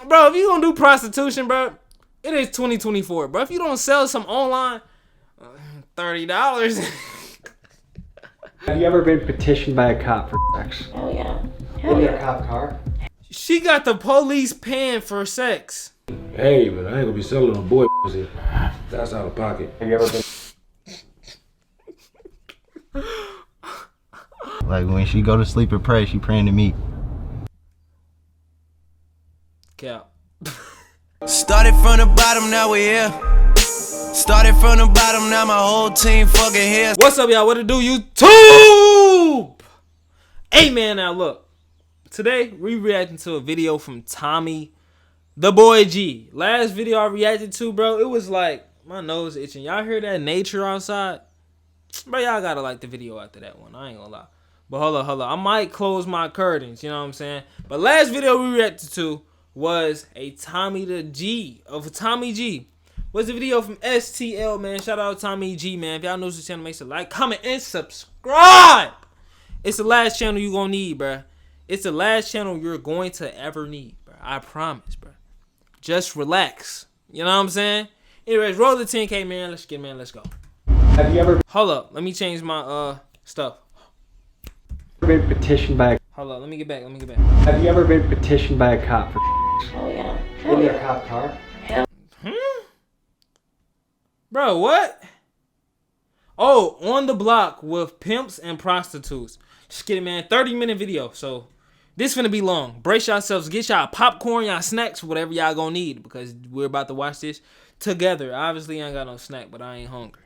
bro, if you gonna do prostitution, bro, it is 2024, bro. If you don't sell some online, $30. Have you ever been petitioned by a cop for sex? Oh yeah. In your cop car? She got the police paying for sex. Hey, but I ain't gonna be selling no boy pussy. That's out of pocket. Have you ever been? Like when she go to sleep and pray, she praying to me. Cap. Started from the bottom, now we here. Started from the bottom, now my whole team fucking here. What's up, y'all? What it do, YouTube? Hey, man, now look. Today, we reacting to a video from Tommy, the boy G. Last video I reacted to, bro, it was like, my nose itching. Y'all hear that nature outside? Bro, y'all gotta like the video after that one. I ain't gonna lie. But hold up. I might close my curtains, you know what I'm saying? But last video we reacted to was a Tommy G. Was the video from STL, man. Shout out Tommy G, man. If y'all know this channel, make sure to like, comment, and subscribe. It's the last channel you gonna need, bro. It's the last channel you're going to ever need, bro. I promise, bro. Just relax. You know what I'm saying? Anyways, roll the 10K, man. Let's get it, man. Let's go. Have you ever Hold up. Let me change my stuff. been petitioned by a... Hold up. Let me get back. Have you ever been petitioned by a cop for Oh yeah. in your cop car? Bro, what? Oh, on the block with Pimps and Prostitutes. Just kidding, man. 30-minute video. So, this finna be long. Brace yourselves. Get y'all popcorn, y'all snacks, whatever y'all gonna need. Because we're about to watch this together. Obviously, I ain't got no snack, but I ain't hungry.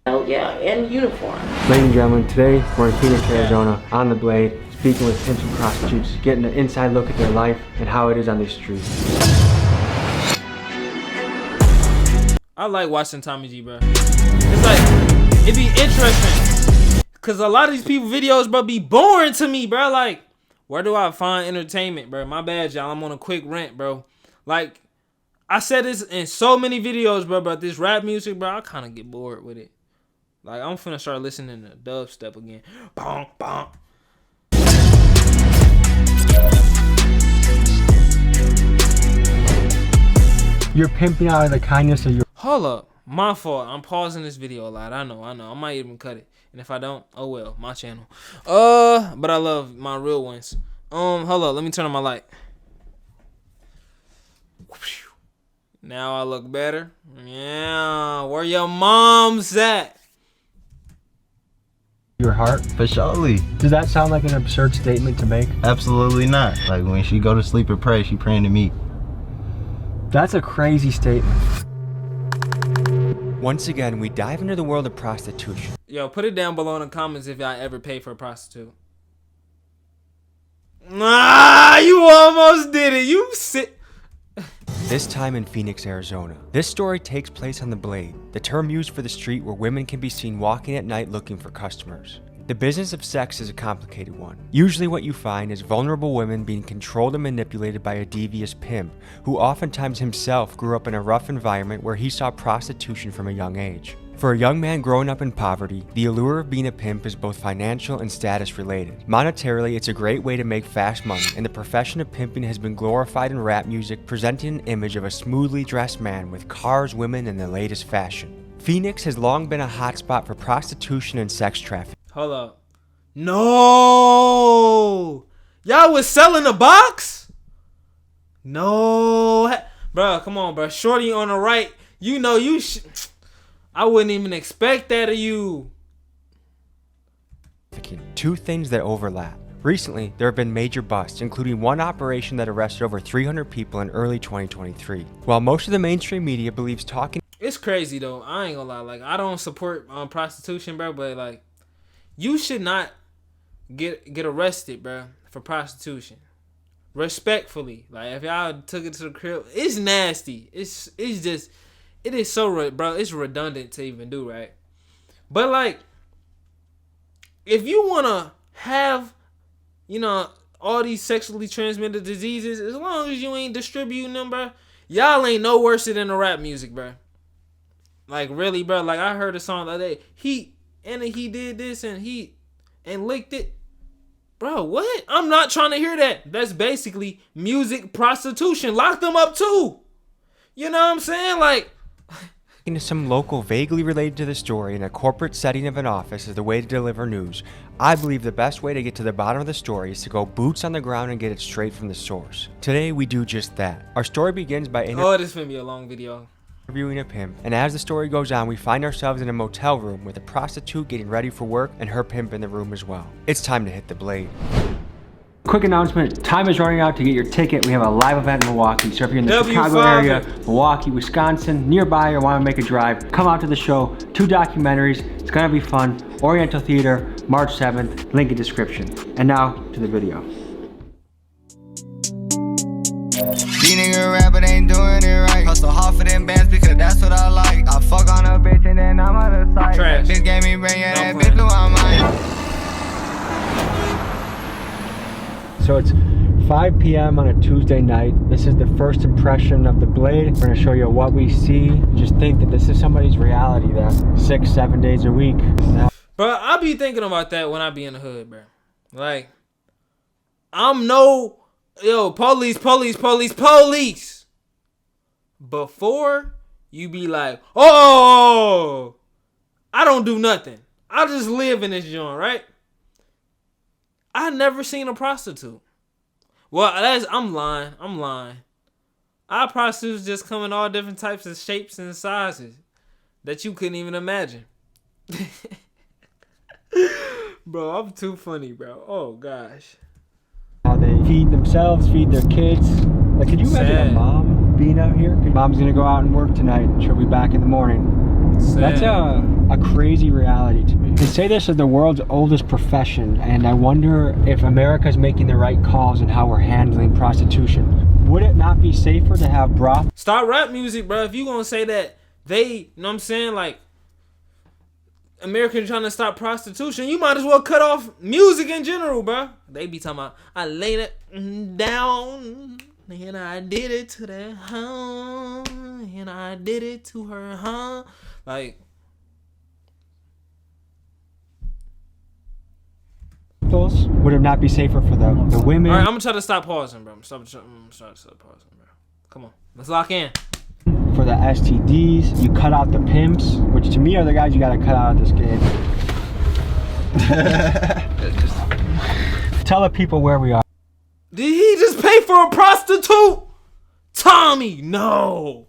Oh yeah, in uniform. Ladies and gentlemen, today we're in Phoenix, Arizona, on the Blade, speaking with Pimps and Prostitutes, getting an inside look at their life and how it is on these streets. I like watching Tommy G, bro. It's like, it be interesting. Because a lot of these people videos, bro, be boring to me, bro. Like, where do I find entertainment, bro? My bad, y'all. I'm on a quick rant, bro. Like, I said this in so many videos, bro, about this rap music, bro. I kind of get bored with it. Like, I'm finna start listening to dubstep again. Bonk, bonk. You're pimping out of the kindness of your... Hold up. My fault. I'm pausing this video a lot. I know. I might even cut it. And if I don't, oh well. My channel. But I love my real ones. Hold up. Let me turn on my light. Now I look better. Yeah. Where your mom's at? Your heart? For surely. Does that sound like an absurd statement to make? Absolutely not. Like when she go to sleep and pray, she praying to me. That's a crazy statement. Once again, we dive into the world of prostitution. Yo, put it down below in the comments if y'all ever pay for a prostitute. Nah, you almost did it. You sit. This time in Phoenix, Arizona. This story takes place on the Blade, the term used for the street where women can be seen walking at night looking for customers. The business of sex is a complicated one. Usually what you find is vulnerable women being controlled and manipulated by a devious pimp, who oftentimes himself grew up in a rough environment where he saw prostitution from a young age. For a young man growing up in poverty, the allure of being a pimp is both financial and status related. Monetarily, it's a great way to make fast money, and the profession of pimping has been glorified in rap music, presenting an image of a smoothly dressed man with cars, women, and the latest fashion. Phoenix has long been a hotspot for prostitution and sex trafficking. Hold up. No. Y'all was selling the box? No. Bro, come on, bro. Shorty on the right. You know you I wouldn't even expect that of you. Two things that overlap. Recently, there have been major busts, including one operation that arrested over 300 people in early 2023. While most of the mainstream media believes talking... It's crazy, though. I ain't gonna lie. Like, I don't support prostitution, bro, but, like, you should not get arrested, bro, for prostitution. Respectfully. Like, if y'all took it to the crib, it's nasty. It's just... It is so, bro, it's redundant to even do, right? But, like, if you want to have, you know, all these sexually transmitted diseases, as long as you ain't distributing them, bro, y'all ain't no worse than the rap music, bro. Like, really, bro. Like, I heard a song the other day. He did this and licked it. Bro, what? I'm not trying to hear that. That's basically music prostitution. Lock them up too. You know what I'm saying? Like, Into some local vaguely related to the story in a corporate setting of an office is the way to deliver news. I believe the best way to get to the bottom of the story is to go boots on the ground and get it straight from the source. Today we do just that. Our story begins by oh, this is gonna be a long video. interviewing a pimp, and as the story goes on, we find ourselves in a motel room with a prostitute getting ready for work and her pimp in the room as well. It's time to hit the blade. Quick announcement, time is running out to get your ticket. We have a live event in Milwaukee. So if you're in the W5. Chicago area, Milwaukee, Wisconsin, nearby, or want to make a drive, come out to the show. 2 documentaries. It's going to be fun. Oriental Theater, March 7th. Link in description. And now to the video. These niggas rap but ain't doing it right. Hustle hard for them bands because that's what I like. I fuck on a bitch and then I'm out of sight. Trash. Bitch gave me brain, yeah, that No bitch blew my mind. So it's 5 p.m. on a Tuesday night. This is the first impression of the Blade. We're gonna show you what we see. Just think that this is somebody's reality that 6-7 days a week. Bro, I be thinking about that when I be in the hood, bro. Like, I'm no, police. Before, you be like, oh, I don't do nothing. I just live in this joint, right? I never seen a prostitute. Well, I'm lying. Our prostitutes just come in all different types of shapes and sizes that you couldn't even imagine. Bro, I'm too funny, bro. Oh, gosh. How they feed themselves, feed their kids. Like, could you imagine Sad. a mom being out here? Mom's gonna go out and work tonight. She'll be back in the morning. Sad. That's a crazy reality to me. They say this is the world's oldest profession, and I wonder if America's making the right calls in how we're handling prostitution. Would it not be safer to have brothels? Start rap music, bro. If you gonna say that they, you know what I'm saying, like, Americans trying to stop prostitution, you might as well cut off music in general, bro. They be talking about, I laid it down, and I did it to that, huh? And I did it to her, huh? Like, Would it not be safer for the women? all right, I'm gonna try to stop pausing, bro. I'm gonna try to stop pausing, bro. Come on, let's lock in. For the STDs, you cut out the pimps, which to me are the guys you gotta cut out of this game. Tell the people where we are. Did he just pay for a prostitute? Tommy, no.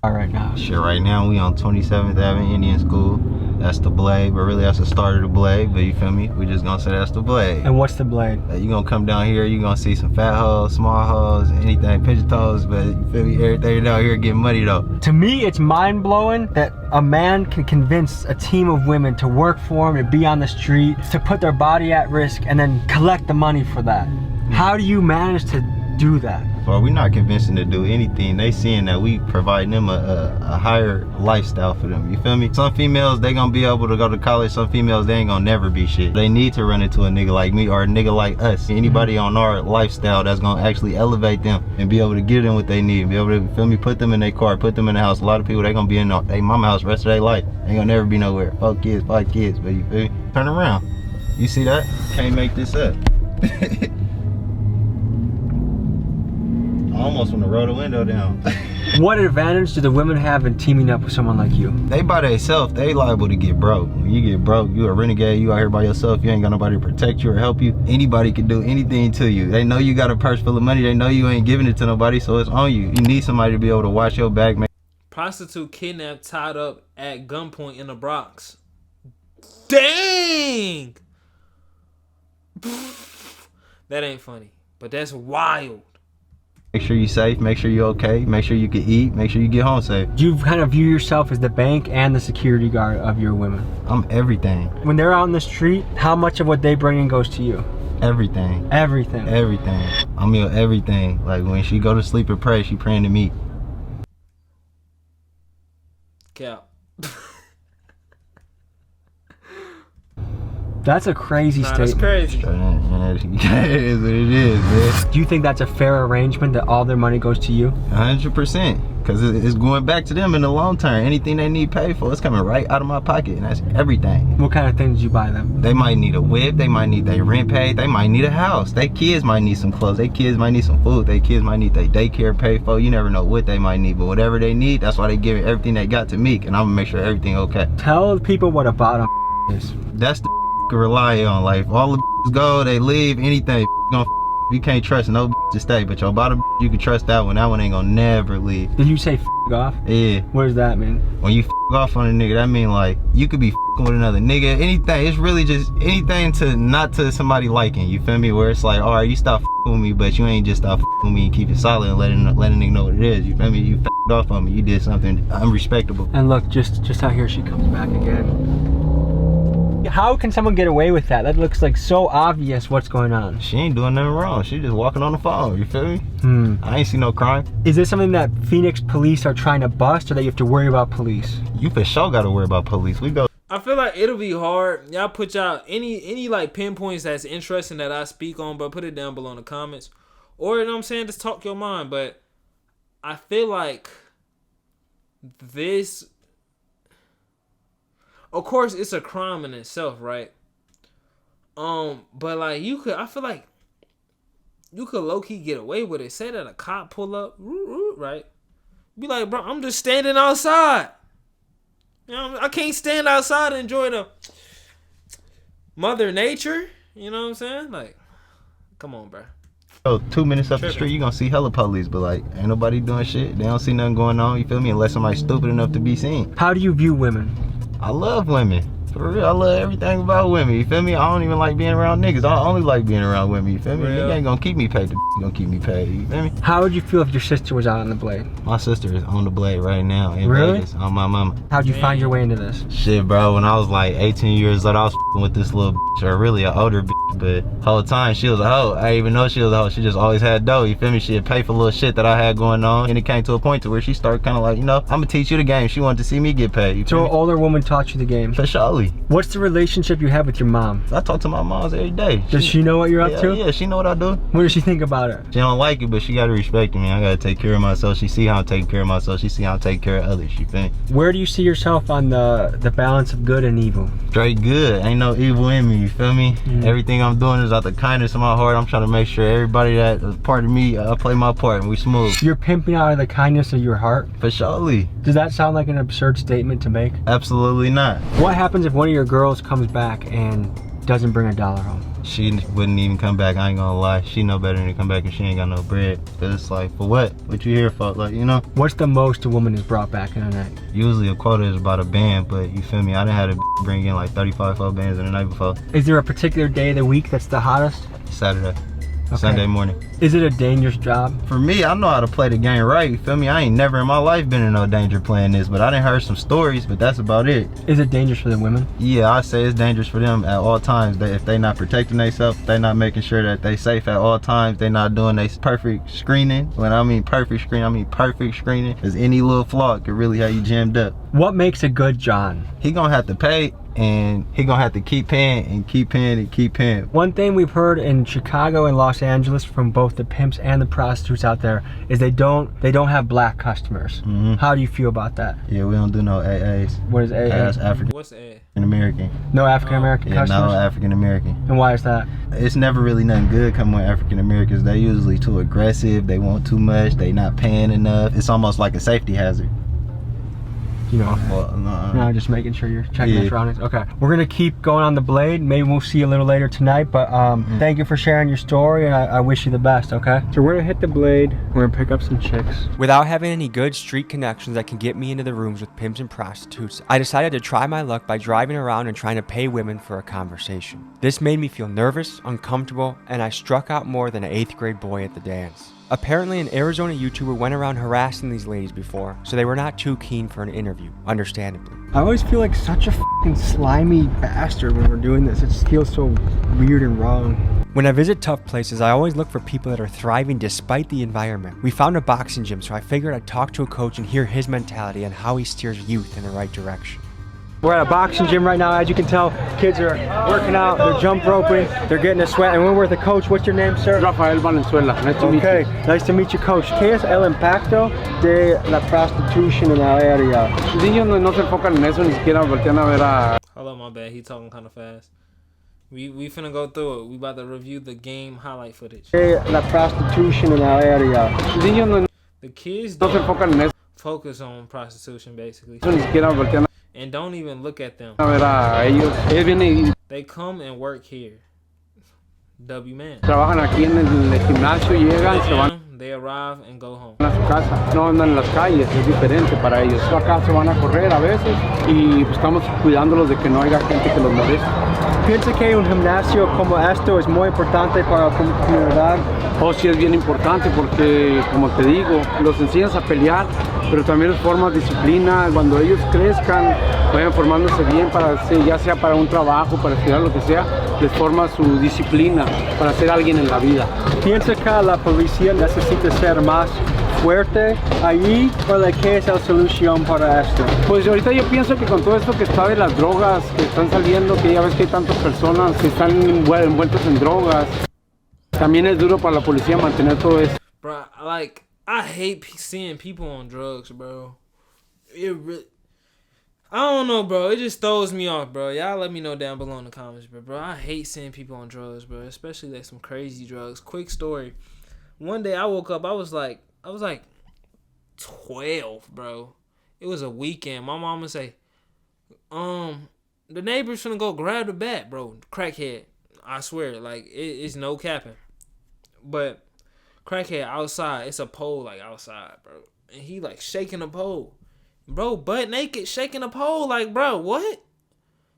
All right now. Shit, right now we on 27th Avenue Indian School. That's the Blade, but really that's the start of the Blade. But you feel me? We just gonna say that's the Blade. And what's the Blade? You gonna come down here, you gonna see some fat hoes, small hoes, anything, pigeon toes, but you feel me? Everything down here getting money though. To me, it's mind-blowing that a man can convince a team of women to work for him, to be on the street, to put their body at risk, and then collect the money for that. How do you manage to do that? Well, we're not convincing to do anything. They seeing that we providing them a higher lifestyle for them. You feel me? Some females, they gonna be able to go to college. Some females, they ain't gonna never be shit. They need to run into a nigga like me or a nigga like us. Anybody on our lifestyle that's gonna actually elevate them and be able to give them what they need. Be able to, feel me, put them in their car, put them in the house. A lot of people, they gonna be in their mama house the rest of their life. They gonna never be nowhere. 4 kids, 5 kids, but you feel me? Turn around. You see that? Can't make this up. I almost want to roll the window down. What advantage do the women have in teaming up with someone like you? They by themselves, they liable to get broke. When you get broke, you a renegade, you out here by yourself, you ain't got nobody to protect you or help you. Anybody can do anything to you. They know you got a purse full of money, they know you ain't giving it to nobody, so it's on you. You need somebody to be able to watch your back. Prostitute kidnapped, tied up at gunpoint in the Bronx. Dang! That ain't funny, but that's wild. Make sure you safe, make sure you okay, make sure you can eat, make sure you get home safe. You kind of view yourself as the bank and the security guard of your women. I'm everything. When they're out in the street, how much of what they bring in goes to you? Everything. Everything. Everything. I'm your everything. Like when she go to sleep and pray, she praying to me. Cap. That's a crazy Nah, that's statement. crazy. It is what it is, man. Do you think that's a fair arrangement that all their money goes to you? 100%. Because it's going back to them in the long term. Anything they need paid for, it's coming right out of my pocket. And that's everything. What kind of things do you buy them? They might need a whip. They might need their rent paid. They might need a house. Their kids might need some clothes. Their kids might need some food. Their kids might need their daycare paid for. You never know what they might need. But whatever they need, that's why they give everything they got to me. And I'm going to make sure everything okay. Tell people what a bottom is. That's the can rely on. Like, if all the go, they leave, anything, you can't trust no to stay. But your bottom, you can trust that one. That one ain't gonna never leave. Did you say off? Yeah. What does that mean? When you off on a nigga, that mean like you could be with another nigga, anything. It's really just anything to not to somebody liking. You feel me? Where it's like, all right, you stop with me, but you ain't just stop with me and keep it solid and letting a nigga know what it is. You feel me? You off on me. You did something unrespectable. And look, just out here she comes back again. How can someone get away with that? That looks like so obvious what's going on. She ain't doing nothing wrong. She just walking on the phone. You feel me? I ain't see no crime. Is this something that Phoenix police are trying to bust, or that you have to worry about police? You for sure gotta worry about police. We go. I feel like it'll be hard. Y'all put y'all any like pinpoints that's interesting that I speak on, but put it down below in the comments. Or, you know what I'm saying, just talk your mind. But I feel like this, of course, it's a crime in itself, right? But like I feel like you could low key get away with it. Say that a cop pull up, right? Be like, bro, I'm just standing outside. You know, I can't stand outside and enjoy the Mother Nature. You know what I'm saying? Like, come on, bro. Oh, 2 minutes up the street, you gonna see hella police, but like, ain't nobody doing shit. They don't see nothing going on. You feel me? Unless somebody's stupid enough to be seen. How do you view women? I love women. For real, I love everything about women. You feel me? I don't even like being around niggas. I only like being around women. You feel me? Nigga ain't gonna keep me paid. Gonna keep me paid. You feel me? How would you feel if your sister was out on the blade? My sister is on the blade right now in Really? Vegas on my mama. How'd you find your way into this? Shit, bro. When I was like 18 years old, I was with this little bitch, or really an older bitch. But whole time she was a hoe. I didn't even know she was a hoe. She just always had dough. You feel me? She'd pay for little shit that I had going on, and it came to a point to where she started kind of like, you know, I'm gonna teach you the game. She wanted to see me get paid. You So feel an me? older woman taught you the game. For surely. What's the relationship you have with your mom? I talk to my moms every day. Does she know what you're up to? Yeah, she know what I do. What does she think about it? She don't like it, but she gotta respect me. I gotta take care of myself. She see how I'm taking care of myself. She see how I'm taking care of others. You feel me? Where do you see yourself on the balance of good and evil? Straight good. Ain't no evil in me. You feel me? Everything I'm doing is out the kindness of my heart. I'm trying to make sure everybody that is part of me, I play my part and we smooth. You're pimping out of the kindness of your heart? For surely. Does that sound like an absurd statement to make? Absolutely not. What happens if one of your girls comes back and doesn't bring $1 home? She wouldn't even come back. I ain't gonna lie. She know better than to come back if she ain't got no bread. Cause it's like, for what? What you here for? Like, you know? What's the most a woman has brought back in a night? Usually a quota is about a band, but you feel me? I done had to bring in like 35 bands in the night before. Is there a particular day of the week that's the hottest? Saturday. Sunday morning. Is it a dangerous job? For me, I know how to play the game right, you feel me? I ain't never in my life been in no danger playing this, but I done heard some stories, but that's about it. Is it dangerous for the women? Yeah, I say it's dangerous for them at all times. If they not protecting themselves, if they not making sure that they safe at all times, they not doing their perfect screening. When I mean perfect screening, I mean perfect screening. Cause any little flaw could really have you jammed up. What makes a good John? He gonna have to pay, and he gonna have to keep paying and keep paying and keep paying. One thing we've heard in Chicago and Los Angeles from both the pimps and the prostitutes out there is they don't have black customers. How do you feel about that? Yeah, we don't do no AAs. What is AA? As African What's A? American. No African American Yeah, customers? no African American. And why is that? It's never really nothing good coming with African Americans. They usually too aggressive. They want too much. They not paying enough. It's almost like a safety hazard. You know, Well, no, just making sure you're checking Yeah. your surroundings. Okay, we're gonna keep going on the blade. Maybe we'll see you a little later tonight, but thank you for sharing your story, and I wish you the best, okay? So we're gonna hit the blade. We're gonna pick up some chicks. Without having any good street connections that can get me into the rooms with pimps and prostitutes, I decided to try my luck by driving around and trying to pay women for a conversation. This made me feel nervous, uncomfortable, and I struck out more than an 8th grade boy at the dance. Apparently, an Arizona YouTuber went around harassing these ladies before, so they were not too keen for an interview, understandably. I always feel like such a fucking slimy bastard when we're doing this. It just feels so weird and wrong. When I visit tough places, I always look for people that are thriving despite the environment. We found a boxing gym, so I figured I'd talk to a coach and hear his mentality on how he steers youth in the right direction. We're at a boxing gym right now. As you can tell, kids are working out, they're jump roping, they're getting a sweat. And we're with the coach. What's your name, sir? Rafael Valenzuela. Nice to meet you. Okay, nice to meet you, coach. ¿Qué es el impacto de la prostitución en la área? Los niños no se enfocan en eso, ni siquiera voltean a ver a... Hold up, my bad. He talking kind of fast. We finna go through it. We about to review the game highlight footage. La prostitución en la área. Los niños The kids no se enfocan en eso, focus on prostitution, basically. ni siquiera voltean And don't even look at them. a ver a ellos. Ellos vienen y They come and work here. W man. trabajan aquí en el gimnasio, llegan, se van They arrive and go home. a su casa. No andan en las calles, es diferente para ellos. Acá se van a correr a veces y pues, estamos cuidándolos de que no haya gente que los moleste. ¿Piensa que un gimnasio como esto es muy importante para la comunidad? Oh, sí es bien importante porque, como te digo, los enseñas a pelear, pero también les formas disciplina. Cuando ellos crezcan, vayan formándose bien, ya sea para un trabajo, para estudiar, lo que sea, les forma su disciplina para ser alguien en la vida. ¿Piensa que la policía necesita ser más fuerte allí? ¿O qué es la solución para esto? Pues ahorita yo pienso que con todo esto que está de las drogas que están saliendo, que ya ves que hay tantas personas que están envueltas en drogas, también es duro para la policía mantener todo eso. Bro, like, I hate seeing people on drugs, bro. I don't know, bro. It just throws me off, bro. Y'all let me know down below in the comments, bro. I hate seeing people on drugs, bro. Especially like some crazy drugs. Quick story. One day I woke up, I was like 12, bro. It was a weekend. My mama say, the neighbor's finna go grab the bat, bro. Crackhead. I swear, like, it's no capping. But crackhead outside, it's a pole like outside, bro. And he like shaking the pole. Bro, butt naked, shaking the pole, like, bro, what?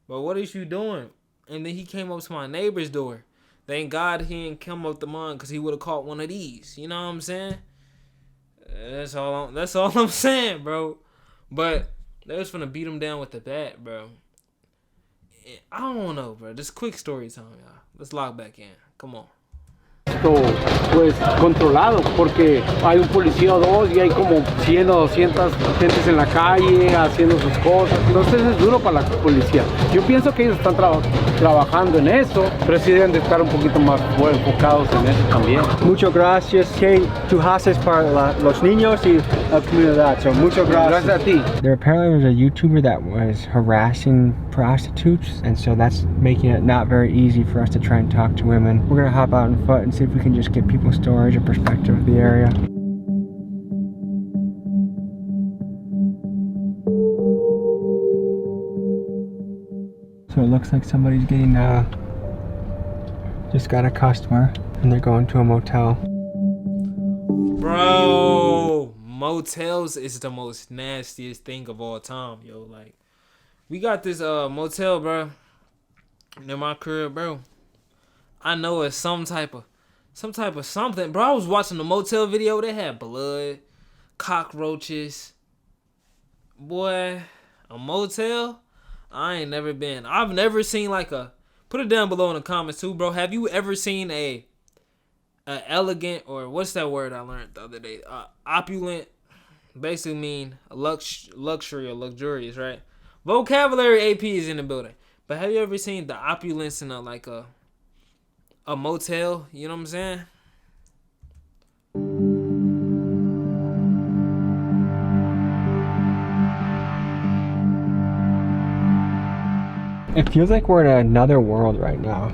But what is you doing? And then he came up to my neighbor's door. Thank God he didn't come up to mine, because he would have caught one of these. You know what I'm saying? That's all I'm saying, bro. But they was finna beat him down with the bat, bro. I don't know, bro. Just quick story time, y'all. Let's log back in. Come on. Pues controlado, porque hay un policía o dos y hay como 100 o 200 gentes en la calle haciendo sus cosas. Entonces es duro para la policía. Yo pienso que ellos están trabajando en eso, pero sí deben de estar un poquito más enfocados en eso también. Muchas gracias. ¿Qué tú haces para los niños y la comunidad? So, muchas gracias. Gracias a ti. There apparently was a YouTuber that was harassing prostitutes, and so that's making it not very easy for us to try and talk to women. We're gonna hop out on foot and see if we can just get people's stories or perspective of the area. So it looks like somebody's getting just got a customer and they're going to a motel. Bro, motels is the most nastiest thing of all time, yo. Like, we got this motel, bro, near my crib, bro. I know it's some type of something, bro. I was watching the motel video. They had blood, cockroaches. Boy, a motel? I ain't never been. I've never seen like put it down below in the comments too, bro. Have you ever seen a elegant, or what's that word I learned the other day? Opulent, basically mean luxury or luxurious, right? Vocabulary AP is in the building. But have you ever seen the opulence in a motel? You know what I'm saying? It feels like we're in another world right now.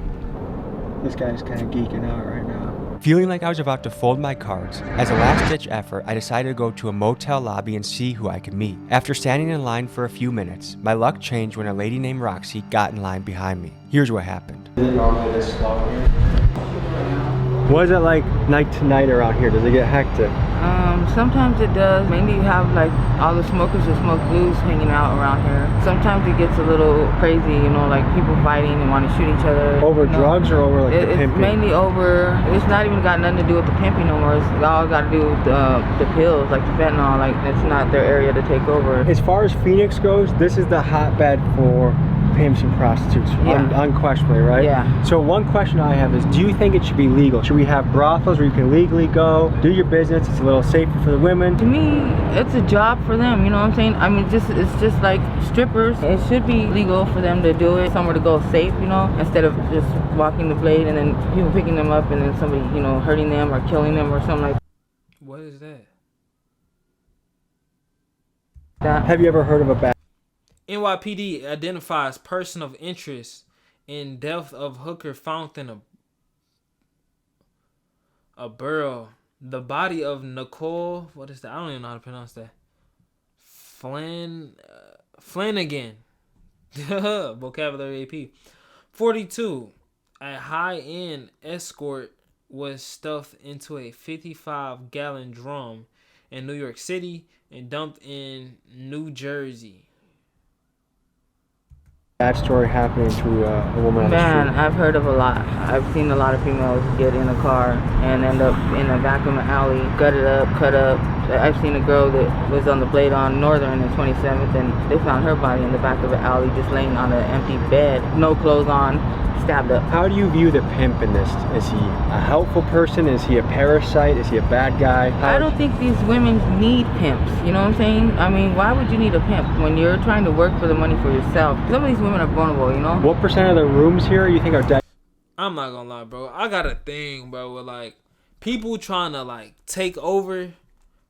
This guy's kind of geeking out right now. Feeling like I was about to fold my cards, as a last-ditch effort, I decided to go to a motel lobby and see who I could meet. After standing in line for a few minutes, my luck changed when a lady named Roxy got in line behind me. Here's what happened. Is it normally this slow here? What is it like night to night around here? Does it get hectic? Sometimes it does. Mainly you have like all the smokers that smoke blues hanging out around here. Sometimes it gets a little crazy, you know, like people fighting and want to shoot each other. Over drugs or over like the pimping? It's mainly over, it's not even got nothing to do with the pimping no more. It's all got to do with the pills, like the fentanyl. Like it's not their area to take over. As far as Phoenix goes, this is the hotbed for pimps and prostitutes, Yeah. unquestionably, right? Yeah. So one question I have is, do you think it should be legal? Should we have brothels where you can legally go, do your business, it's a little safer for the women? To me, it's a job for them, you know what I'm saying? I mean, it's just like strippers. It should be legal for them to do it, somewhere to go safe, you know, instead of just walking the blade and then people picking them up and then somebody, you know, hurting them or killing them or something like What is that? that. Have you ever heard of a bad NYPD identifies person of interest in death of hooker found in a borough. The body of Nicole, what is that? I don't even know how to pronounce that. Flanagan. Vocabulary AP. 42. A high-end escort was stuffed into a 55-gallon drum in New York City and dumped in New Jersey. bad story happening to a woman on the Man, street? I've heard of a lot. I've seen a lot of females get in a car and end up in the back of an alley, gutted up, cut up. I've seen a girl that was on the Blade on Northern and 27th, and they found her body in the back of an alley just laying on an empty bed, no clothes on, stabbed up. How do you view the pimp in this? Is he a helpful person? Is he a parasite? Is he a bad guy? I don't think these women need pimps, you know what I'm saying? I mean, why would you need a pimp when you're trying to work for the money for yourself? Some of these women are vulnerable, you know? What percent of the rooms here you think are dead? I'm not gonna lie, bro. I got a thing, bro, with like people trying to like take over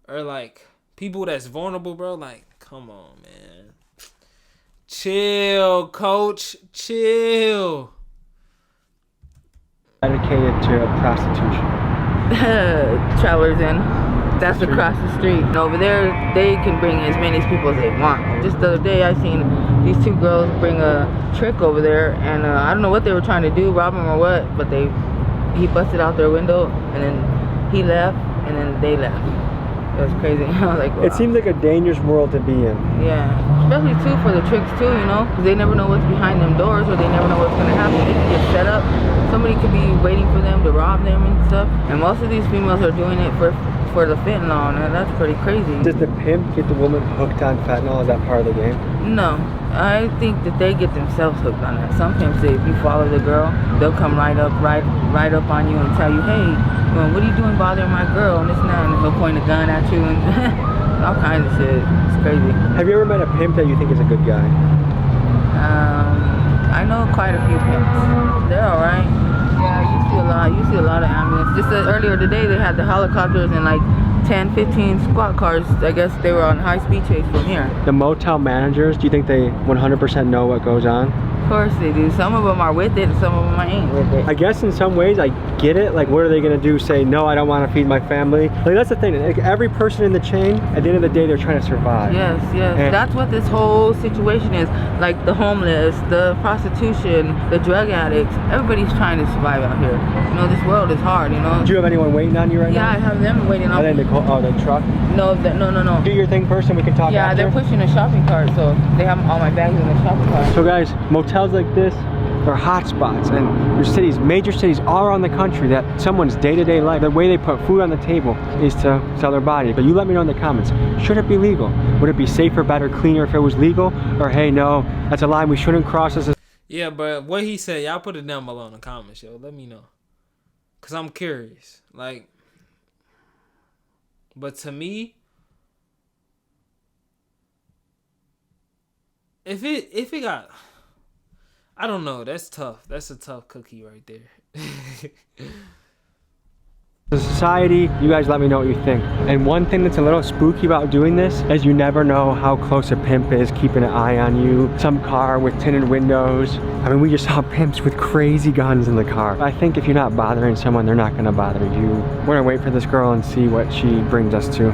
or like people that's vulnerable, bro. Like, come on, man. Chill, coach. Chill. Dedicated to prostitution. Travelers Inn. That's across the street. And over there, they can bring as many people as they want. Just the other day, I seen these two girls bring a trick over there, and I don't know what they were trying to do, rob him or what, but he busted out their window, and then he left, and then they left. It was crazy. I was like, wow. It seems like a dangerous world to be in. Yeah, especially too for the tricks too, you know, because they never know what's behind them doors, or they never know what's gonna happen. They can get set up. Somebody could be waiting for them to rob them and stuff. And most of these females are doing it for the fentanyl, and that's pretty crazy. Does the pimp get the woman hooked on fentanyl? Is that part of the game? No, I think that they get themselves hooked on that. Some pimps say if you follow the girl, they'll come right up on you and tell you, hey, well, what are you doing bothering my girl and this and that, and he'll point a gun at you and all kinds of shit. It's crazy. Have you ever met a pimp that you think is a good guy? I know quite a few pimps. They're all right. Yeah, you see a lot of ambulance. Just earlier today, they had the helicopters and like 10, 15 squad cars. I guess they were on high-speed chase from here. The motel managers, do you think they 100% know what goes on? Of course they do. Some of them are with it, and some of them ain't with it. I guess in some ways I get it. Like, what are they gonna do? Say, no, I don't want to feed my family? Like, that's the thing. Like, every person in the chain, at the end of the day, they're trying to survive. Yes, yes. And that's what this whole situation is. Like the homeless, the prostitution, the drug addicts. Everybody's trying to survive out here. You know, this world is hard, you know. Do you have anyone waiting on you right now? Yeah, I have them waiting on Are they in me. the truck? No, no. Do your thing first and we can talk Yeah, after? they're pushing a shopping cart, so they have all my bags in the shopping cart. So guys, motels like this, they're hot spots, and there's cities, major cities all around the country that someone's day-to-day life, the way they put food on the table is to sell their body. But you let me know in the comments, should it be legal? Would it be safer, better, cleaner if it was legal? Or hey, no, that's a line we shouldn't cross as a... Yeah, but what he said, y'all put it down below in the comments, yo. Let me know. Because I'm curious. Like, but to me, if it got... I don't know. That's tough. That's a tough cookie right there. The society, you guys let me know what you think. And one thing that's a little spooky about doing this is you never know how close a pimp is keeping an eye on you. Some car with tinted windows. I mean, we just saw pimps with crazy guns in the car. I think if you're not bothering someone, they're not gonna bother you. We're gonna wait for this girl and see what she brings us to.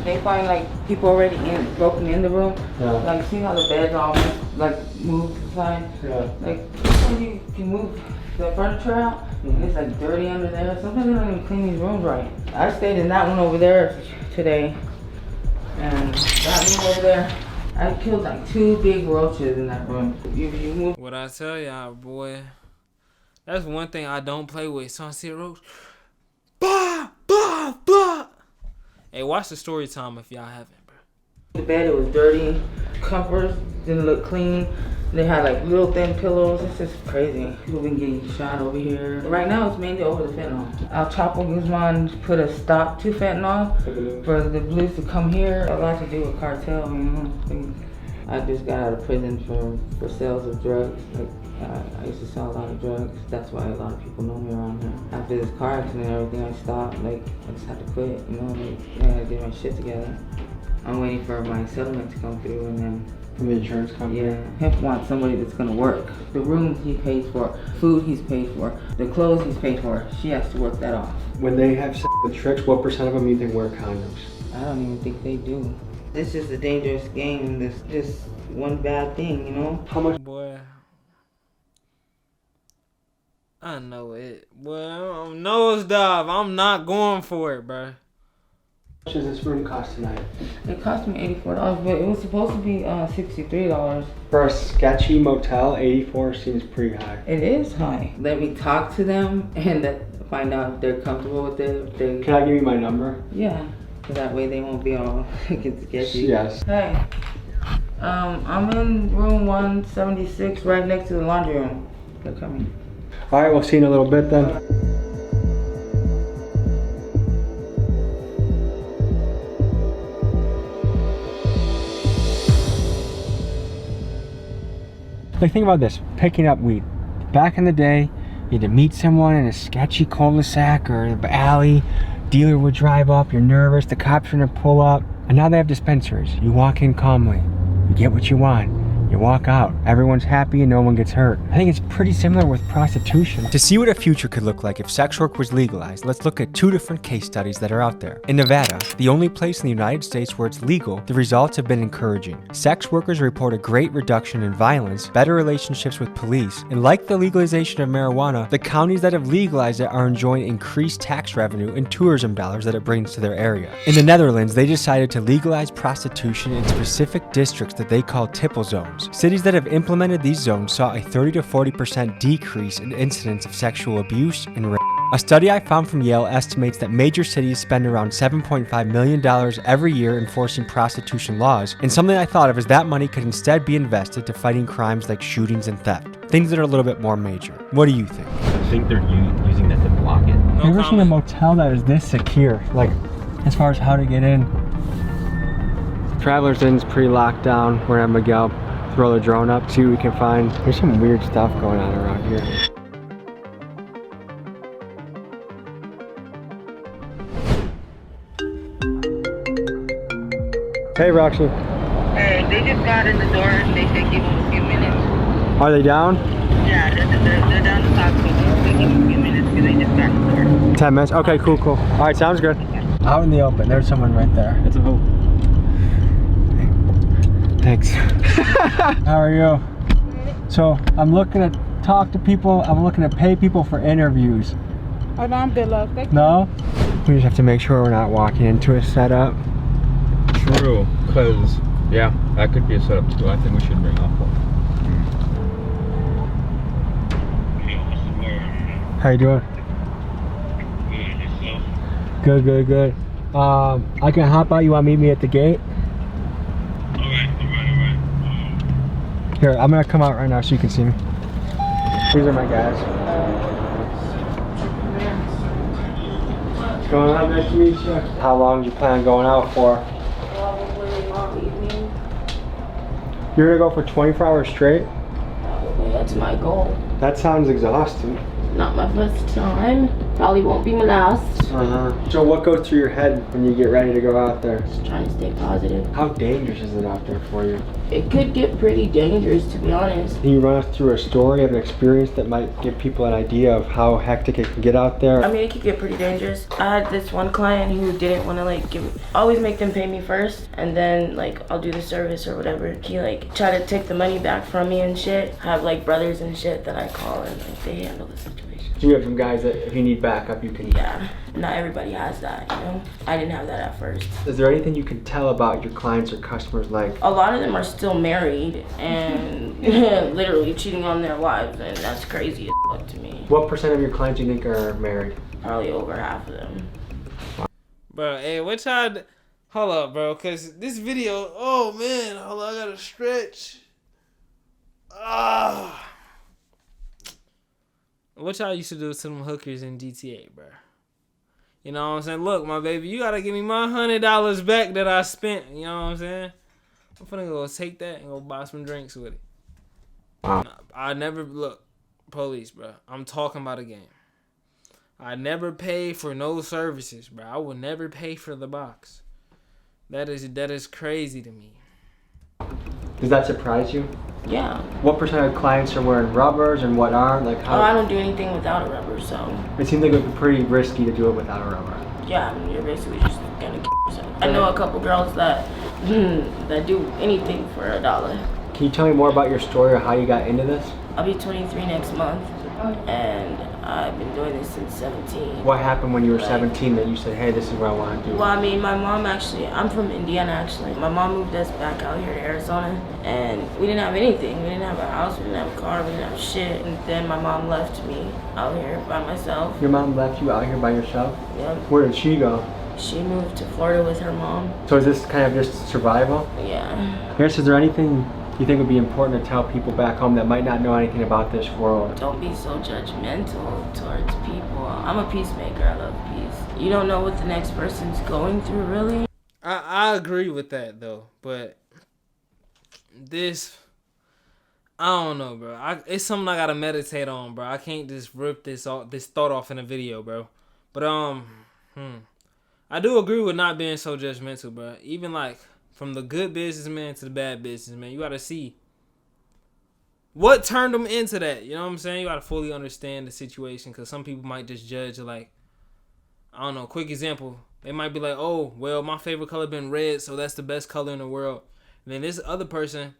They find like people already broken in the room. Yeah. Like, see how the bed's almost like moved to the side? Yeah. Like, sometimes you can move the furniture out and it's like dirty under there. Sometimes they don't even clean these rooms right. I stayed in that one over there today, and that room over there, I killed like 2 big roaches in that room. You move. What I tell y'all, boy, that's one thing I don't play with. So I see a roach. Bah, bah, bah. Hey, watch the story time if y'all haven't, bro. The bed, it was dirty. Comforters, didn't look clean. They had like real thin pillows. It's just crazy. People been getting shot over here. Right now it's mainly over the fentanyl. El Chapo Guzman put a stop to fentanyl for the blues to come here. A lot to do with cartel, you know. I just got out of prison for sales of drugs. Like I used to sell a lot of drugs. That's why a lot of people know me around here. After this car accident and everything, I stopped. Like I just had to quit, you know. Like I gotta get my shit together. I'm waiting for my settlement to come through and then. From the insurance company? Yeah, Hemp wants somebody that's gonna work. The room he pays for, food he's paid for, the clothes he's paid for. She has to work that off. When they have sex with tricks, what % of them you think wear condoms? I don't even think they do. It's just a dangerous game. There's just one bad thing, you know? How much? Boy, I know it. Boy, I'm nosedive. I'm not going for it, bro. How much does this room cost tonight? It cost me $84, but it was supposed to be $63. For a sketchy motel, 84 seems pretty high. It is high. Let me talk to them and find out if they're comfortable with it. Can I give you my number? Yeah, so that way they won't be all sketchy. Yes. Hey, I'm in room 176 right next to the laundry room. They're coming. All right, we'll see you in a little bit then. Like, think about this, picking up weed. Back in the day, you had to meet someone in a sketchy cul-de-sac or alley. Dealer would drive up, you're nervous, the cops are gonna pull up. And now they have dispensaries. You walk in calmly, you get what you want. You walk out, everyone's happy and no one gets hurt. I think it's pretty similar with prostitution. To see what a future could look like if sex work was legalized, let's look at 2 different case studies that are out there. In Nevada, the only place in the United States where it's legal, the results have been encouraging. Sex workers report a great reduction in violence, better relationships with police, and like the legalization of marijuana, the counties that have legalized it are enjoying increased tax revenue and tourism dollars that it brings to their area. In the Netherlands, they decided to legalize prostitution in specific districts that they call tipple zones. Cities that have implemented these zones saw a 30 to 40% decrease in incidents of sexual abuse and rape. A study I found from Yale estimates that major cities spend around $7.5 million every year enforcing prostitution laws, and something I thought of is that money could instead be invested to fighting crimes like shootings and theft, things that are a little bit more major. What do you think? I think they're using that to block it. Have you ever seen a motel that is this secure? Like, as far as how to get in? Travelers Inn's pretty locked down. We're at Miguel. Throw the drone up, see what we can find. There's some weird stuff going on around here. Hey, Roxy. Hey, they just got in the door and they said give them a few minutes. Are they down? Yeah, they're down the top, so they give them a few minutes because they just got in the door. 10 minutes? Okay, cool. All right, sounds good. Out in the open, there's someone right there. It's a vote. Thanks. How are you? So I'm looking to talk to people. I'm looking to pay people for interviews. Oh no, I'm good, love. Thank you. No? We just have to make sure we're not walking into a setup. True, because yeah, that could be a setup too. I think we should bring up one. How you doing? Good. I can hop out. You want to meet me at the gate? Here, I'm gonna come out right now so you can see me. These are my guys. What's going on? Nice to meet you. How long do you plan on going out for? Probably all evening. You're gonna go for 24 hours straight? Probably, that's my goal. That sounds exhausting. Not my first time. Probably won't be my last. So what goes through your head when you get ready to go out there? Just trying to stay positive. How dangerous is it out there for you? It could get pretty dangerous, to be honest. Can you run us through a story of an experience that might give people an idea of how hectic it can get out there? I mean, it could get pretty dangerous. I had this one client who didn't want to always make them pay me first, and then I'll do the service or whatever. He tried to take the money back from me and shit. I have brothers and shit that I call and they handle the situation. So you have some guys that if you need backup, you can. Yeah, not everybody has that, you know? I didn't have that at first. Is there anything you can tell about your clients or customers like? A lot of them are still married and literally cheating on their wives, and that's crazy as fuck to me. What % of your clients do you think are married? Probably over half of them. Bro, hey, what y'all... Hold up, bro, because this video... Oh, man, hold on, I gotta stretch. What y'all used to do to them hookers in GTA, bro? You know what I'm saying? Look, my baby, you gotta give me my $100 back that I spent. You know what I'm saying? I'm finna go take that and go buy some drinks with it. I never look, police, bro. I'm talking about a game. I never pay for no services, bro. I will never pay for the box. That is crazy to me. Does that surprise you? Yeah. What percent of clients are wearing rubbers and what aren't? Like how? Oh, I don't do anything without a rubber, so. It seems like it would be pretty risky to do it without a rubber. Yeah, I mean, you're basically just gonna kill yourself. I know a couple girls that that do anything for $1. Can you tell me more about your story or how you got into this? I'll be 23 next month, and I've been doing this since 17. What happened when you were 17 that you said, hey, this is what I want to do? Well, I mean, my mom actually, I'm from Indiana actually. My mom moved us back out here to Arizona, and we didn't have anything. We didn't have a house, we didn't have a car, we didn't have shit. And then my mom left me out here by myself. Your mom left you out here by yourself? Yep. Where did she go? She moved to Florida with her mom. So is this kind of just survival? Yeah. Harris, is there anything you think would be important to tell people back home that might not know anything about this world? Don't be so judgmental towards people. I'm a peacemaker. I love peace. You don't know what the next person's going through, really. I agree with that though, but this, I don't know, bro. It's something I gotta meditate on, bro. I can't just rip this thought off in a video, bro. But I do agree with not being so judgmental, bro. Even like from the good businessman to the bad businessman, you gotta see what turned them into that. You know what I'm saying? You gotta fully understand the situation, because some people might just judge like, I don't know. Quick example: they might be like, "Oh, well, my favorite color been red, so that's the best color in the world." And then this other person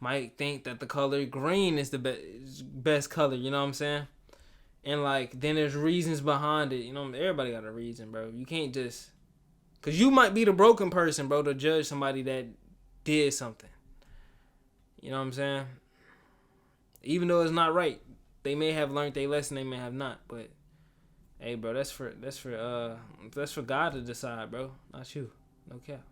might think that the color green is the best color. You know what I'm saying? And like, then there's reasons behind it. You know, everybody got a reason, bro. You can't just, cause you might be the broken person, bro, to judge somebody that did something. You know what I'm saying? Even though it's not right, they may have learned their lesson, they may have not. But hey, bro, that's for God to decide, bro, not you. No cap.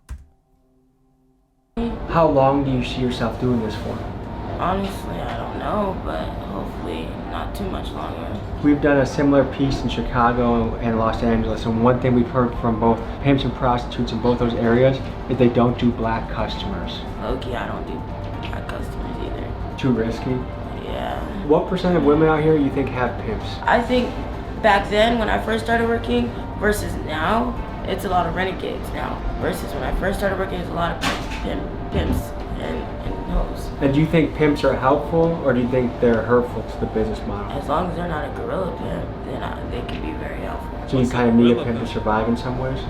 How long do you see yourself doing this for? Honestly, I don't know, but hopefully not too much longer. We've done a similar piece in Chicago and Los Angeles, and one thing we've heard from both Pimps and Prostitutes in both those areas is they don't do black customers. Okay, I don't do black customers either. Too risky? Yeah. What percent of women out here you think have pimps? I think back then when I first started working versus now, it's a lot of renegades now. Versus when I first started working, it's a lot of pimps and hoes. And do you think pimps are helpful, or do you think they're hurtful to the business model? As long as they're not a gorilla pimp, then they can be very helpful. So you kind of need a pimp to survive in some ways?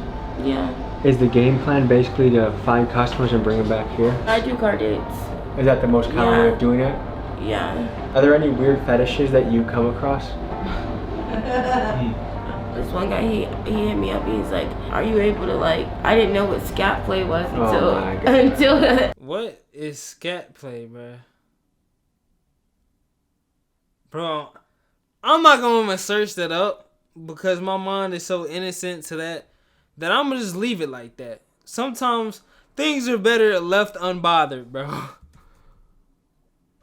Yeah. Is the game plan basically to find customers and bring them back here? I do car dates. Is that the most common way of doing it? Yeah. Are there any weird fetishes that you come across? This one guy, he hit me up. He's like, "Are you able to like?" I didn't know what scat play was until What is scat play, bro? Bro, I'm not gonna search that up because my mind is so innocent to that I'm gonna just leave it like that. Sometimes things are better left unbothered, bro.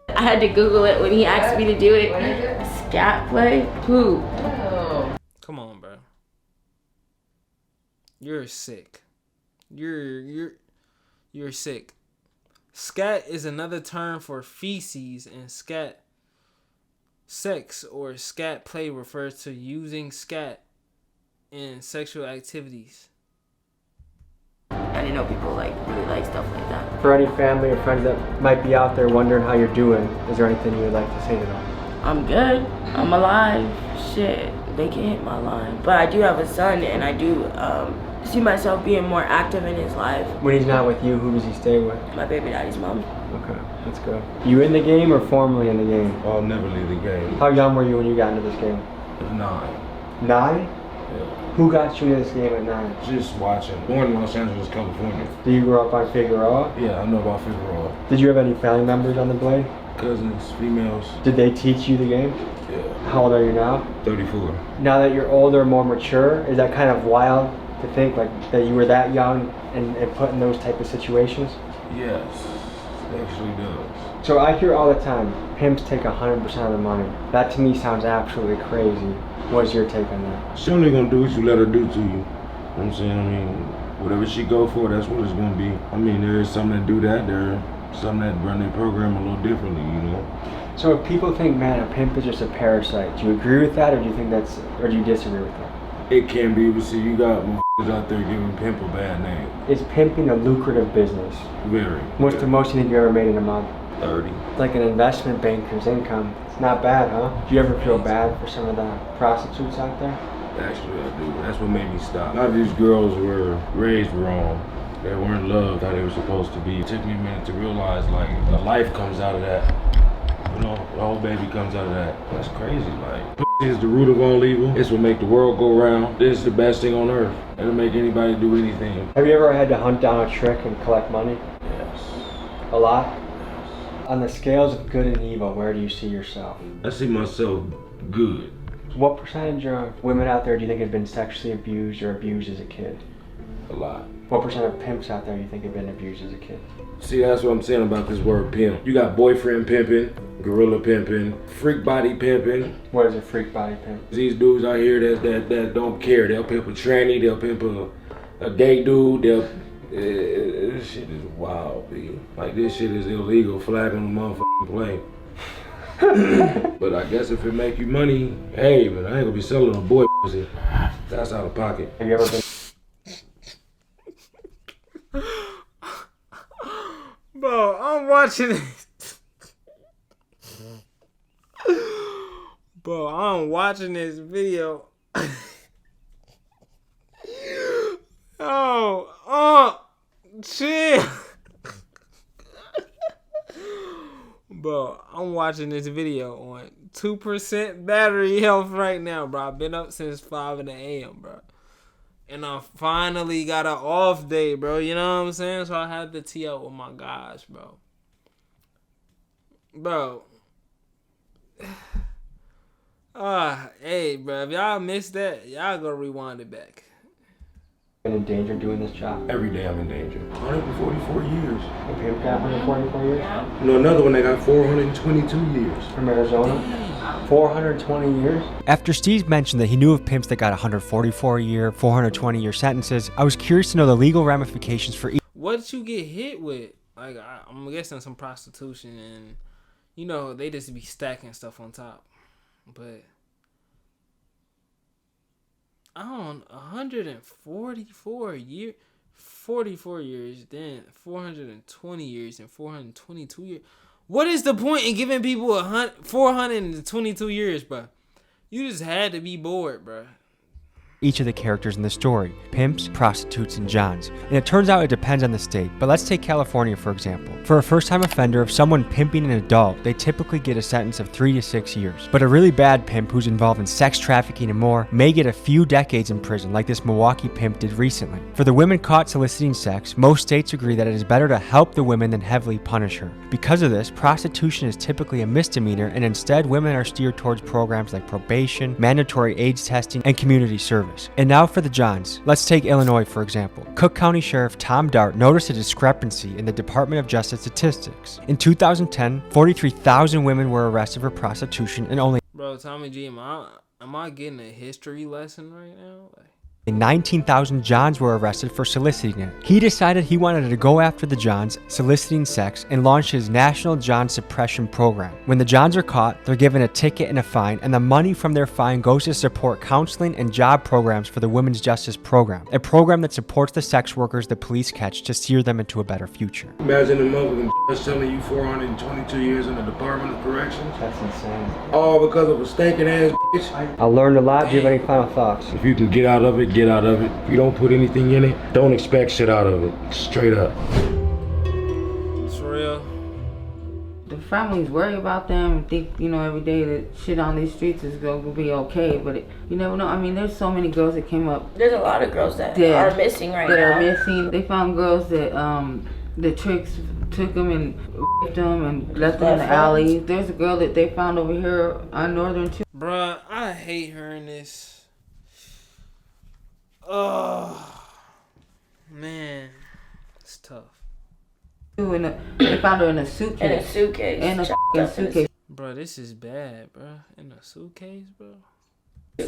I had to Google it when he asked me to do it. Scat play? Who? Come on, bro. You're sick. You're sick. Scat is another term for feces, and sex or scat play refers to using scat in sexual activities. I didn't know people really like stuff like that. For any family or friends that might be out there wondering how you're doing, is there anything you would like to say to them? I'm good. I'm alive. Shit. They can hit my line. But I do have a son, and I do see myself being more active in his life. When he's not with you, who does he stay with? My baby daddy's mom. Okay, that's good. You in the game or formerly in the game? I'll never leave the game. How young were you when you got into this game? 9. 9? Yeah. Who got you into this game at 9? Just watching. Born in Los Angeles, California. Did you grow up on Figueroa? Yeah, I know about Figueroa. Did you have any family members on the blade? Cousins, females. Did they teach you the game? Yeah. How old are you now? 34. Now that you're older, more mature, is that kind of wild to think like that you were that young and put in those type of situations? Yes. Actually does. So I hear all the time, pimps take 100% of the money. That to me sounds absolutely crazy. What's your take on that? She only gonna do what you let her do to you. You know what I'm saying? I mean, whatever she go for, that's what it's gonna be. I mean, there is some that do that. There are some that run their program a little differently, you know? So if people think, man, a pimp is just a parasite, do you agree with that, or do you think that's, or do you disagree with that? It can be, but see, you got motherfuckers out there giving pimp a bad name. Is pimping a lucrative business? Very. What's the most you think you ever made in a month? 30. It's like an investment banker's income. It's not bad, huh? Do you ever feel bad for some of the prostitutes out there? Actually, I do. That's what made me stop. A lot of these girls were raised wrong. They weren't loved how they were supposed to be. It took me a minute to realize, like, the life comes out of that. You know, the whole baby comes out of that. That's crazy. Like, pussy is the root of all evil. It's what make the world go round. This is the best thing on earth. It'll make anybody do anything. Have you ever had to hunt down a trick and collect money? Yes. A lot? On the scales of good and evil, where do you see yourself? I see myself good. What percentage of women out there do you think have been sexually abused or abused as a kid? A lot. What percent of pimps out there you think have been abused as a kid? See, that's what I'm saying about this word pimp. You got boyfriend pimping, gorilla pimping, freak body pimping. What is a freak body pimp? These dudes out here that don't care. They'll pimp a tranny, they'll pimp a gay dude, this shit is wild, B. Like, this shit is illegal, flag on the motherfucking plane. But I guess if it make you money, hey, man, I ain't gonna be selling a boy pussy. That's out of pocket. Have you ever been? Bro, I'm watching this. Bro, I'm watching this video. Chill. Bro, I'm watching this video on 2% battery health right now, bro. I've been up since 5 a.m., bro. And I finally got an off day, bro. You know what I'm saying? So I had to tee up with my guys, bro. Bro. Hey, bro. If y'all missed that, y'all go rewind it back. Been in danger doing this job? Every day I'm in danger. 144 years. A pimp got 144 years? You know, another one that got 422 years. From Arizona? 420 years? After Steve mentioned that he knew of pimps that got 144-year, 420-year sentences, I was curious to know the legal ramifications for each. What did you get hit with? Like, I'm guessing some prostitution and, you know, they just be stacking stuff on top. But, I don't 144 years, 44 years, then 420 years and 422 years. What is the point in giving people 422 years, bro? You just had to be bored, bro. Each of the characters in the story, pimps, prostitutes, and johns. And it turns out it depends on the state, but let's take California for example. For a first-time offender, if someone pimping an adult, they typically get a sentence of 3 to 6 years. But a really bad pimp who's involved in sex trafficking and more may get a few decades in prison, like this Milwaukee pimp did recently. For the women caught soliciting sex, most states agree that it is better to help the women than heavily punish her. Because of this, prostitution is typically a misdemeanor, and instead women are steered towards programs like probation, mandatory AIDS testing, and community service. And now for the johns. Let's take Illinois for example. Cook County Sheriff Tom Dart noticed a discrepancy in the Department of Justice statistics. In 2010, 43,000 women were arrested for prostitution and only... Bro, Tommy G, am I getting a history lesson right now? Like, 19,000 johns were arrested for soliciting it. He decided he wanted to go after the johns soliciting sex and launched his National John Suppression Program. When the johns are caught, they're given a ticket and a fine, and the money from their fine goes to support counseling and job programs for the Women's Justice Program, a program that supports the sex workers the police catch to steer them into a better future. Imagine a motherfucking telling you 422 years in the Department of Corrections. That's insane. All because of a stinking ass bitch. I learned a lot. Do you have any final thoughts? If you can get out of it, get out of it. If you don't put anything in it, don't expect shit out of it. Straight up. it's real. The families worry about them and think, you know, every day that shit on these streets is going to be okay, but you never know. I mean, there's so many girls that came up. There's a lot of girls that are missing right now. That are missing. They found girls that the tricks took them and raped them and left them in the alley. There's a girl that they found over here on Northern too. Bruh, I hate hearing this. Oh, man, it's tough. They found her in a suitcase. In a suitcase. In a fucking suitcase. Bro, this is bad, bro. In a suitcase, bro.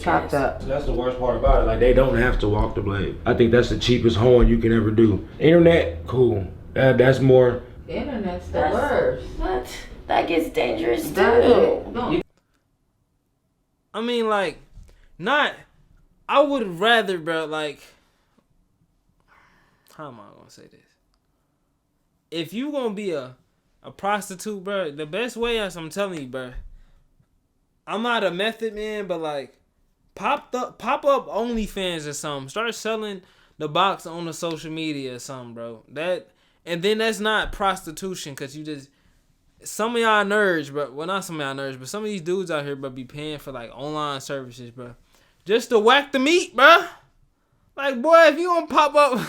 Chopped up. That's the worst part about it. Like, they don't have to walk the blade. I think that's the cheapest hoeing you can ever do. Internet, cool. That's more. The internet's the worst. What? That gets dangerous too. No. I mean, like, I would rather, bro, like, how am I gonna say this? If you gonna be a prostitute, bro, the best way, as I'm telling you, bro, I'm not a method man, but like, pop up OnlyFans or something. Start selling the box on the social media or something, bro. And then that's not prostitution, cause you just, some of y'all nerds, bro. Well, not some of y'all nerds, but some of these dudes out here, bro, be paying for like online services, bro, just to whack the meat, bro. Like, boy, if you gonna pop up,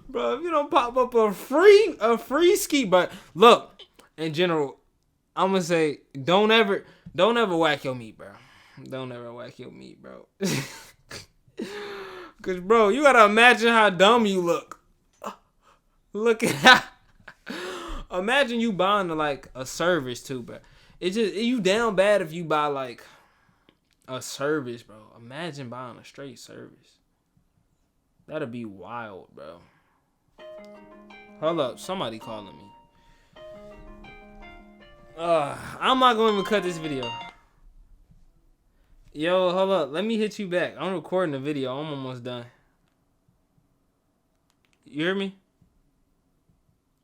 bro, if you don't pop up a free ski, but look, in general, I'm gonna say, don't ever whack your meat, bro. Don't ever whack your meat, bro. Cause, bro, you gotta imagine how dumb you look. Look at how. Imagine you buying like a service too, bro. It's just, you down bad if you buy like a service, bro. Imagine buying a straight service. That'd be wild, bro. Hold up, somebody calling me. I'm not gonna even cut this video. Yo, hold up. Let me hit you back. I'm recording the video. I'm almost done. You hear me?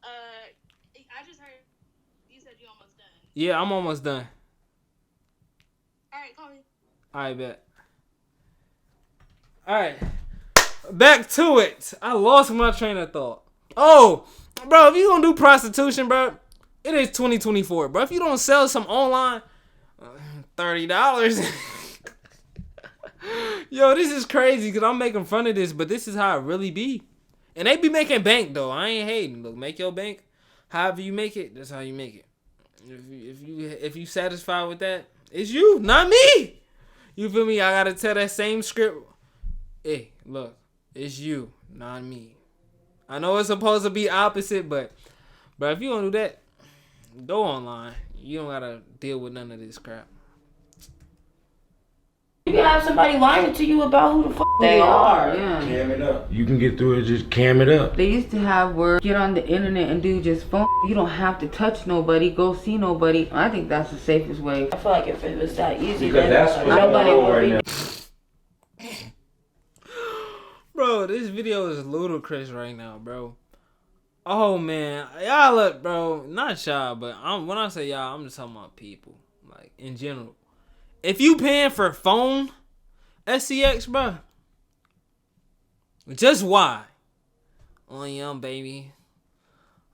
I just heard you said you almost done. Yeah, I'm almost done. Alright, call me. Alright, bet. Alright. Back to it. I lost my train of thought. Oh, bro, if you gonna do prostitution, bro, it is 2024, bro. If you don't sell some online, $30. Yo, this is crazy because I'm making fun of this, but this is how it really be. And they be making bank, though. I ain't hating. Look, make your bank. However you make it, that's how you make it. If you satisfied with that, it's you, not me. You feel me? I gotta tell that same script. Hey, look, it's you, not me. I know it's supposed to be opposite, but if you don't do that, go online. You don't gotta deal with none of this crap. You can have somebody lying to you about who the fuck they are. Yeah. Cam it up. You can get through it, just cam it up. They used to have where get on the internet and do just phone. You don't have to touch nobody, go see nobody. I think that's the safest way. I feel like if it was that easy, Because then that's what's nobody going on would right be. now. Bro, this video is ludicrous right now, bro. Oh, man. Y'all look, bro. Not y'all, but when I say y'all, I'm just talking about people. Like, in general. If you paying for phone SCX, bro, just why? Oh, yeah, baby.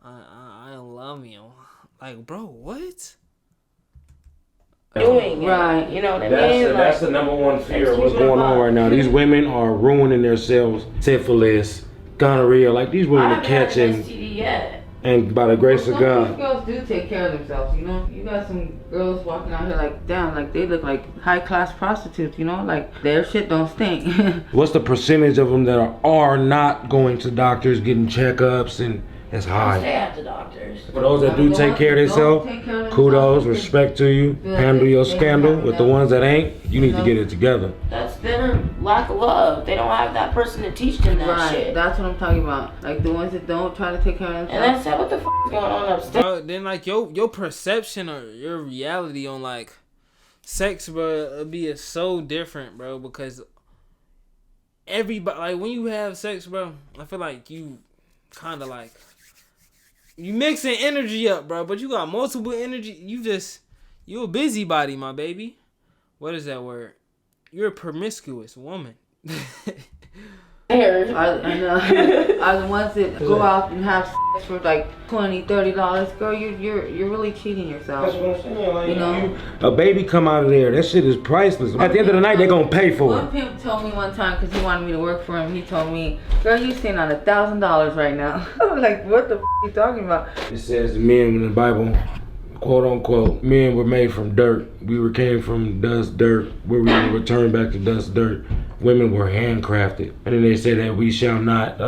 I love you. Like, bro, what? Doing it. Right. You know what I mean? That's the number one fear of what's going on right now. These women are ruining themselves. Syphilis, gonorrhea. Like, these women are catching. And by the grace of God. Some girls do take care of themselves, you know? You got some girls walking out here like, damn, like they look like high-class prostitutes, you know? Like, their shit don't stink. What's the percentage of them that are not going to doctors, getting checkups, and it's high? Stay at the doctors. For those that do take care of themselves, kudos, respect to you. Handle your scandal. With the ones that ain't, you need to get it together. That's their lack of love. They don't have that person to teach them that shit. That's what I'm talking about. Like the ones that don't try to take care of themselves. And that's what the f is going on upstairs. Bro, then like your perception or your reality on like sex, bro, it'll be so different, bro, because everybody, like when you have sex, bro, I feel like you kind of like you mixing energy up, bro, but you got multiple energy. You a busybody, my baby. What is that word? You're a promiscuous woman. I know. Are the ones that go out and have sex for like $20, $30. Girl, you're really cheating yourself. That's what I'm saying. Like, you know, a baby come out of there, that shit is priceless. At the end of the night, they're gonna pay for one it. pimp told me one time because he wanted me to work for him. He told me, "Girl, you sitting on $1,000 right now." I'm like, "What the f are you talking about?" It says men in the Bible, quote unquote, men were made from dirt. We came from dust, dirt, where we will return back to dust, dirt. women were handcrafted. And then they say that we shall not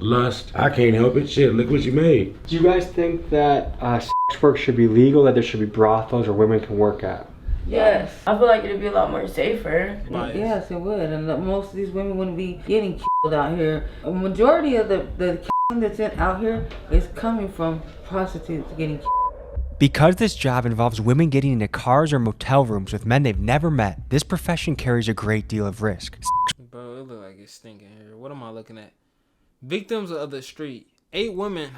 lust. I can't help it. Shit, look what you made. Do you guys think that sex work should be legal, that there should be brothels where women can work at? Yes. I feel like it'd be a lot more safer. Yes, it would. And most of these women wouldn't be getting killed out here. A majority of the that's out here is coming from prostitutes getting killed. Because this job involves women getting into cars or motel rooms with men they've never met, this profession carries a great deal of risk. Bro, it look like it's stinking here. What am I looking at? Victims of the street. 8 women.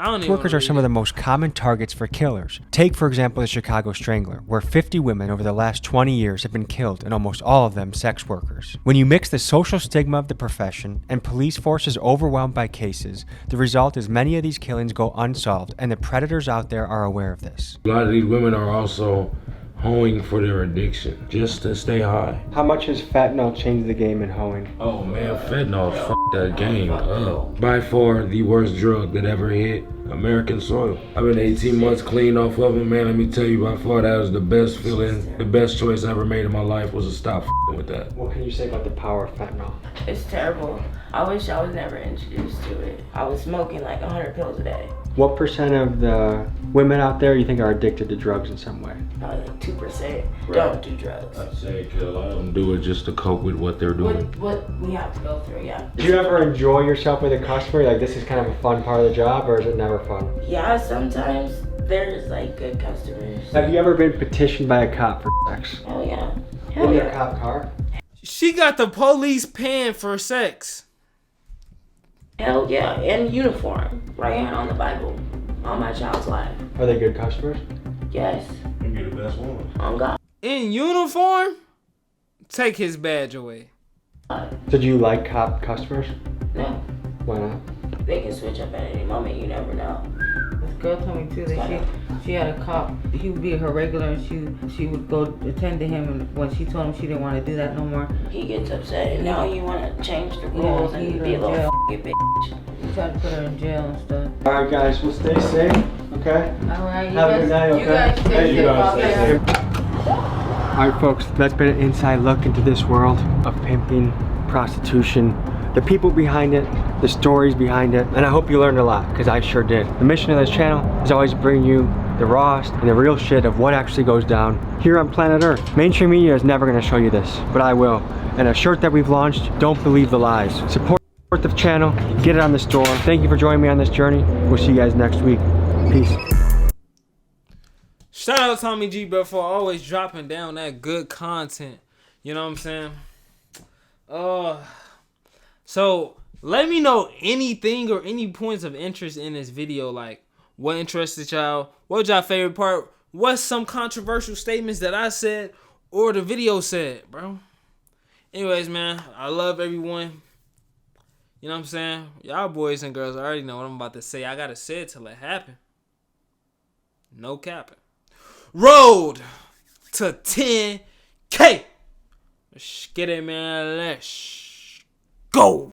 I don't even Workers are some of the most common targets for killers. Take, for example, the Chicago Strangler, where 50 women over the last 20 years have been killed, and almost all of them sex workers. When you mix the social stigma of the profession and police forces overwhelmed by cases, the result is many of these killings go unsolved, and the predators out there are aware of this. A lot of these women are also hoeing for their addiction, just to stay high. How much has fentanyl changed the game in hoeing? Oh man, fentanyl fucked that game up. By far the worst drug that ever hit American soil. I've been 18 months clean off of it, man. Let me tell you, by far that was the best feeling, the best choice I ever made in my life was to stop with that. What can you say about the power of fentanyl? It's terrible. I wish I was never introduced to it. I was smoking like 100 pills a day. What percent of the women out there you think are addicted to drugs in some way? Probably like 2% don't do drugs. I'd say a lot of them do it just to cope with what they're doing. What we have to go through, yeah. Do you ever enjoy yourself with a customer? Like, this is kind of a fun part of the job, or is it never fun? Yeah, sometimes there's like good customers. Have you ever been petitioned by a cop for sex? Oh yeah. In your cop car? She got the police paying for sex. Hell yeah, in uniform, right here on the Bible, on my child's life. Are they good customers? Yes. And you're the best woman. On God. In uniform? Take his badge away. Did you like cop customers? No. Why not? They can switch up at any moment, you never know. This girl told me too that she had a cop. He would be her regular, and she would go attend to him. And when she told him she didn't want to do that no more, he gets upset. And now you want to change the rules and be a little f***ing bitch. He tried to put her in jail and stuff. All right, guys, we'll stay safe. Okay. All right. Have a good night. Okay. You guys stay safe out there. All right, folks. That's been an inside look into this world of pimping, prostitution, the people behind it, the stories behind it, and I hope you learned a lot, because I sure did. The mission of this channel is always bring you the rawest and the real shit of what actually goes down here on planet Earth. Mainstream media is never going to show you this, but I will. And a shirt that we've launched, don't believe the lies. Support the channel, get it on the store. Thank you for joining me on this journey. We'll see you guys next week. Peace. Shout out to Tommy G, bro, for always dropping down that good content. You know what I'm saying? So let me know anything or any points of interest in this video. Like, what interested y'all? What was y'all favorite part? What's some controversial statements that I said or the video said, bro? Anyways, man, I love everyone. You know what I'm saying? Y'all boys and girls already know what I'm about to say. I gotta say it till it happen. No capping. Road to 10K. Let's get it, man. Let's go.